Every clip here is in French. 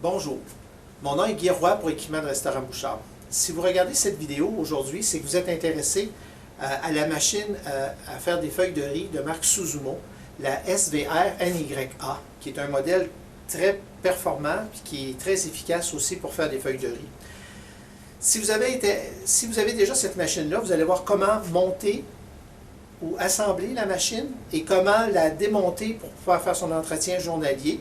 Bonjour, mon nom est Guy Roy pour Équipement de Restaurant Bouchard. Si vous regardez cette vidéo aujourd'hui, c'est que vous êtes intéressé à la machine à faire des feuilles de riz de marque Suzumo, la SVR NYA, qui est un modèle très performant et qui est très efficace aussi pour faire des feuilles de riz. Si vous avez déjà cette machine-là, vous allez voir comment monter ou assembler la machine et comment la démonter pour pouvoir faire son entretien journalier.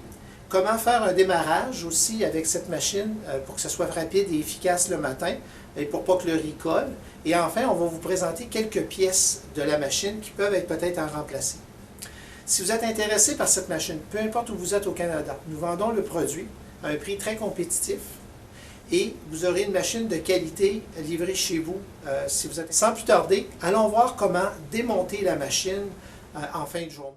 Comment faire un démarrage aussi avec cette machine pour que ce soit rapide et efficace le matin et pour pas que le riz colle. Et enfin, on va vous présenter quelques pièces de la machine qui peuvent être peut-être à remplacer. Si vous êtes intéressé par cette machine, peu importe où vous êtes au Canada, nous vendons le produit à un prix très compétitif et vous aurez une machine de qualité livrée chez vous. Si vous êtes... Sans plus tarder, allons voir comment démonter la machine en fin de journée.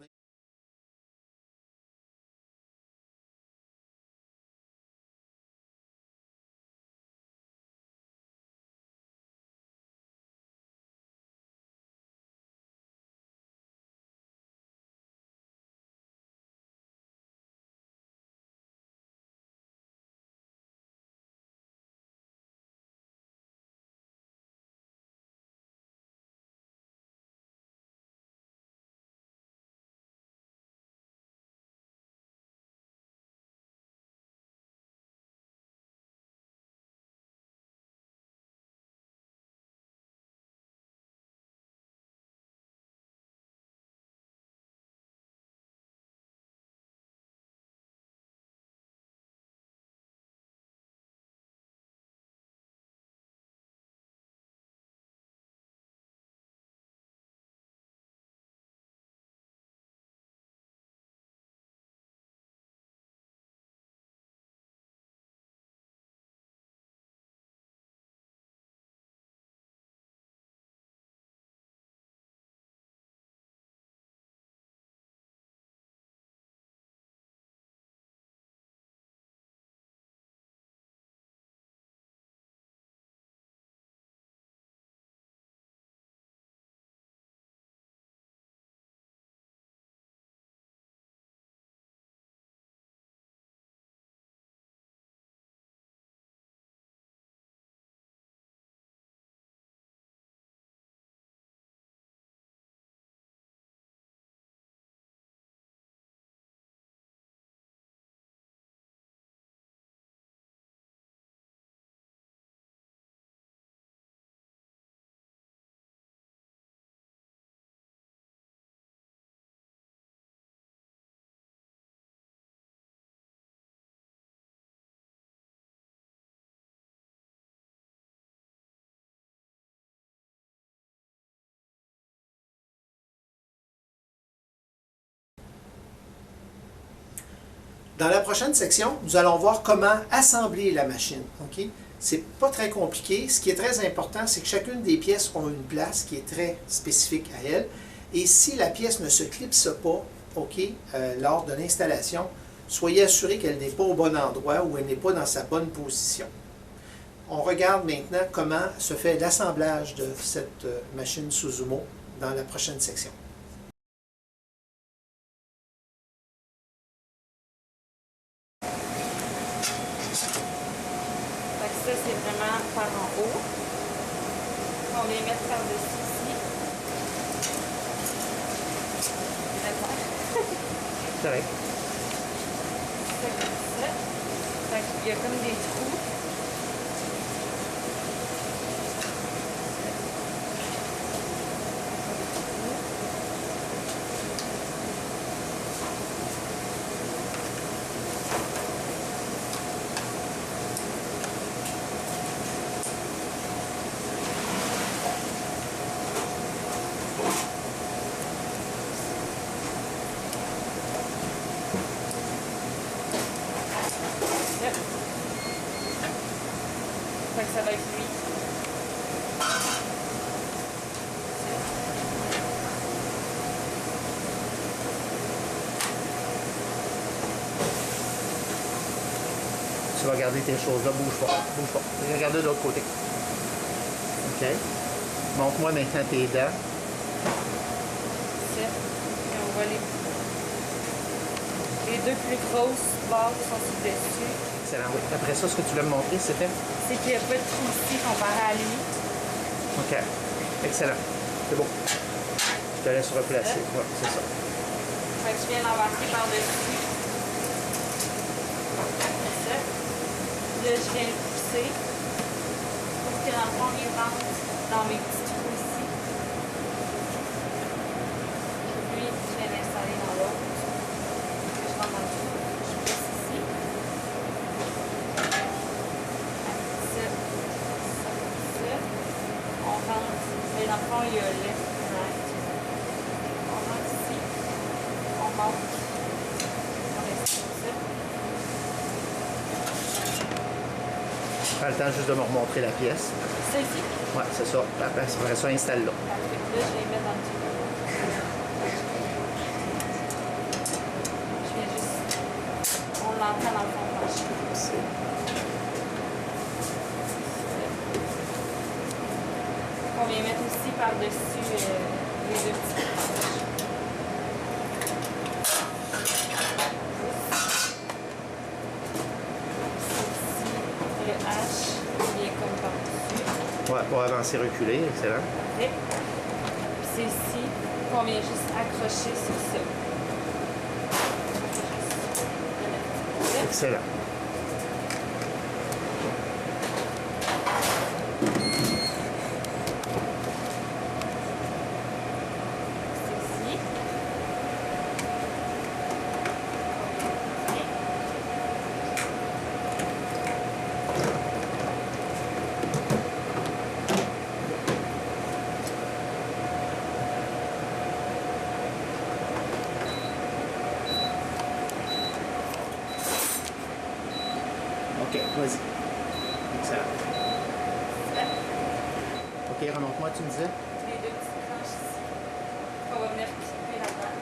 Dans la prochaine section, nous allons voir comment assembler la machine. Okay? C'est pas très compliqué. Ce qui est très important, c'est que chacune des pièces a une place qui est très spécifique à elle. Et si la pièce ne se clipse pas, lors de l'installation, soyez assuré qu'elle n'est pas au bon endroit ou elle n'est pas dans sa bonne position. On regarde maintenant comment se fait l'assemblage de cette machine Suzumo dans la prochaine section. Ça, c'est vraiment par en haut. On va les mettre par-dessus ici. C'est vrai. C'est comme ça. Fait qu'il y a comme des trous. Fait que ça va être lui. Tu vas garder tes choses là, bouge pas, bouge pas. Regarde de l'autre côté. OK. Montre-moi maintenant tes dents. Et on va les deux plus grosses barres qui sont sur le dessus. Excellent. Oui. Après ça, ce que tu voulais me montrer, c'était? C'est qu'il n'y a pas de trou ici comparé à lui. OK. Excellent. C'est bon. Je te laisse replacer. Oui, c'est ça. Fait que je viens l'embarquer par-dessus. Ça. Là, je viens le pousser pour que dans le fond, il rentre dans mes petits trous ici. Puis lui, je viens l'installer dans l'autre. Je rentre dans le trou. Je pousse ici. Ça. On rentre. Mais dans le fond, il y a left, right. On rentre ici. On monte. On laisse comme ça. Prends le temps juste de me remontrer la pièce. Celle-ci. Oui, c'est ça. Après ça, installe-la. Parfait. Là, je vais les mettre dans le trou. Je viens juste. On l'entend dans le fond pencher. On vient mettre aussi par-dessus les deux petits poches. Ici, le H vient comme par-dessus. Ouais, pour avancer, reculer. Excellent. Parfait. Puis c'est ici qu'on vient juste accrocher sur ça. Excellent. C'est ici. OK, vas-y. Excellent. OK, remonte-moi, tu me disais? Les deux petites tranches ici. On va venir clipper là-dedans.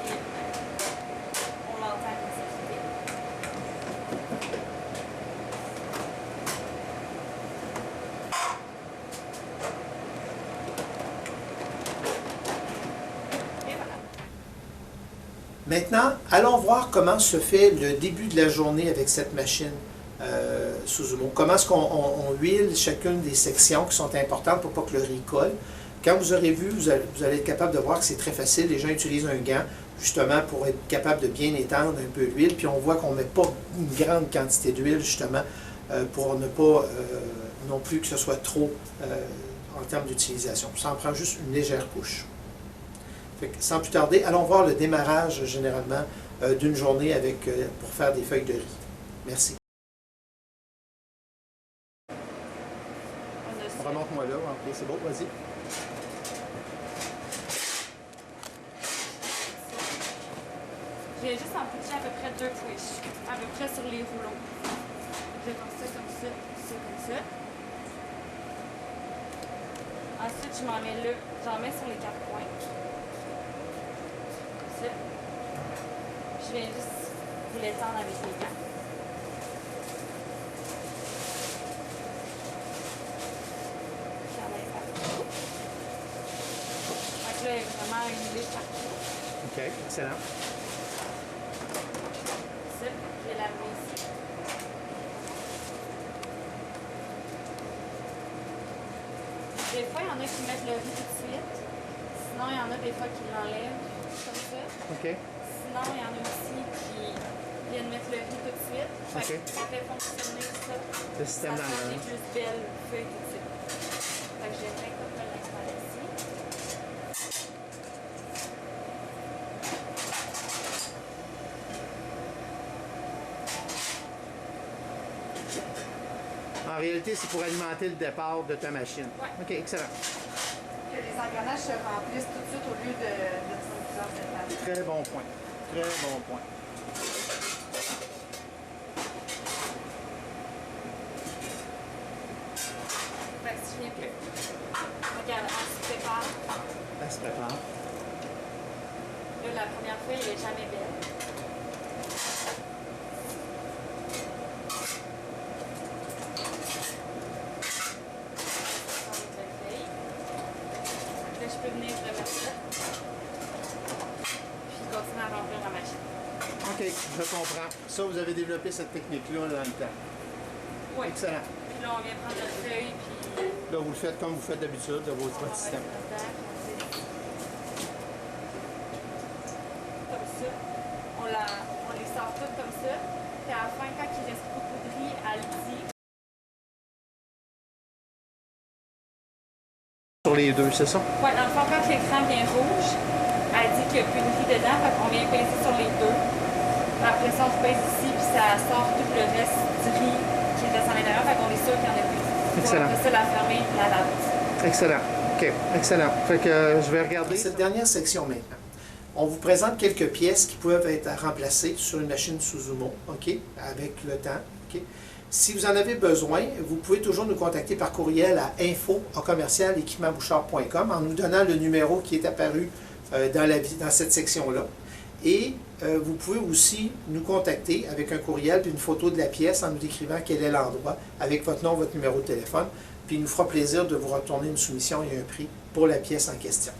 Puis on l'entend quand c'est clippé. Et voilà. Maintenant, allons voir comment se fait le début de la journée avec cette machine Suzumo. Comment est-ce qu'on huile chacune des sections qui sont importantes pour pas que le riz colle. Quand vous aurez vu, vous allez être capable de voir que c'est très facile. Les gens utilisent un gant justement pour être capable de bien étendre un peu l'huile. Puis on voit qu'on ne met pas une grande quantité d'huile justement pour ne pas non plus que ce soit trop en termes d'utilisation. Ça en prend juste une légère couche. Fait que, sans plus tarder, allons voir le démarrage généralement d'une journée avec, pour faire des feuilles de riz. Merci. Remonte-moi là, ok, c'est beau, vas-y. Je viens juste en pitcher à peu près 2 couches, à peu près sur les rouleaux. Je vais faire ça comme ça, comme ça. Ensuite, je m'en mets là, j'en mets sur les 4 points. Comme ça. Je viens juste vous l'étendre avec les gants. J'en mets partout. Donc là, il y a vraiment une huile partout. OK, excellent. Ça, je vais l'amener ici. Des fois, il y en a qui mettent le riz tout de suite. Sinon, il y en a des fois qui l'enlèvent comme ça. OK. Sinon, il y en a aussi qui viennent mettre le riz tout de suite. Fait que ça fait fonctionner ça. Le système ça dans fait le... des plus belles feuilles tout de suite. Fait que j'aimerais comme me l'installer ici. En réalité, c'est pour alimenter le départ de ta machine. Ouais. OK, excellent. Que les engrenages se remplissent tout de suite au lieu de faire plusieurs étapes. Très bon point. Très bon point. Fait que si je viens plus. Regarde, on se prépare. Elle se prépare. Là, la première feuille, elle est jamais belle. Là, je peux venir remettre ça. Puis continuer à remplir ma machine. OK, je comprends. Ça, vous avez développé cette technique-là dans le temps. Oui. Excellent. Puis là, on vient prendre notre feuille, puis... Là, vous le faites comme vous faites d'habitude de votre système. Comme ça. On les sort toutes comme ça. Puis à la fin, quand il reste beaucoup de riz, elle dit... Sur les deux, c'est ça? Oui, dans le fond, quand l'écran vient rouge, elle dit qu'il n'y a plus de riz dedans, fait qu'on vient peser sur les deux. Après ça, on pèse ici, puis ça sort tout le reste du riz qui reste à l'intérieur, fait qu'on est sûr qu'il y en a plus. Excellent. Après ça, la fermer, la laver. Excellent. OK, excellent. Fait que je vais regarder cette dernière section maintenant. On vous présente quelques pièces qui peuvent être remplacées sur une machine Suzumo, OK, avec le temps. OK. Si vous en avez besoin, vous pouvez toujours nous contacter par courriel à info@équipement-bouchard.com en nous donnant le numéro qui est apparu dans cette section-là. Et vous pouvez aussi nous contacter avec un courriel puis une photo de la pièce en nous décrivant quel est l'endroit, avec votre nom, votre numéro de téléphone. Puis il nous fera plaisir de vous retourner une soumission et un prix pour la pièce en question.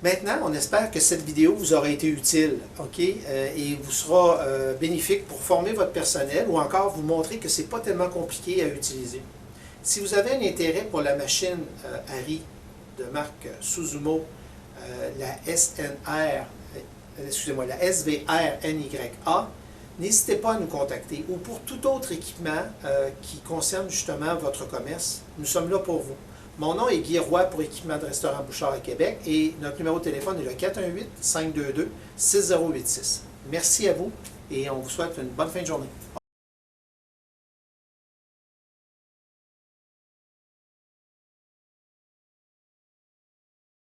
Maintenant, on espère que cette vidéo vous aura été utile, OK, et vous sera bénéfique pour former votre personnel ou encore vous montrer que ce n'est pas tellement compliqué à utiliser. Si vous avez un intérêt pour la machine à riz de marque Suzumo, la SVR-NYA, n'hésitez pas à nous contacter ou pour tout autre équipement qui concerne justement votre commerce, nous sommes là pour vous. Mon nom est Guy Roy pour Équipement de restaurant Bouchard à Québec et notre numéro de téléphone est le 418-522-6086. Merci à vous et on vous souhaite une bonne fin de journée.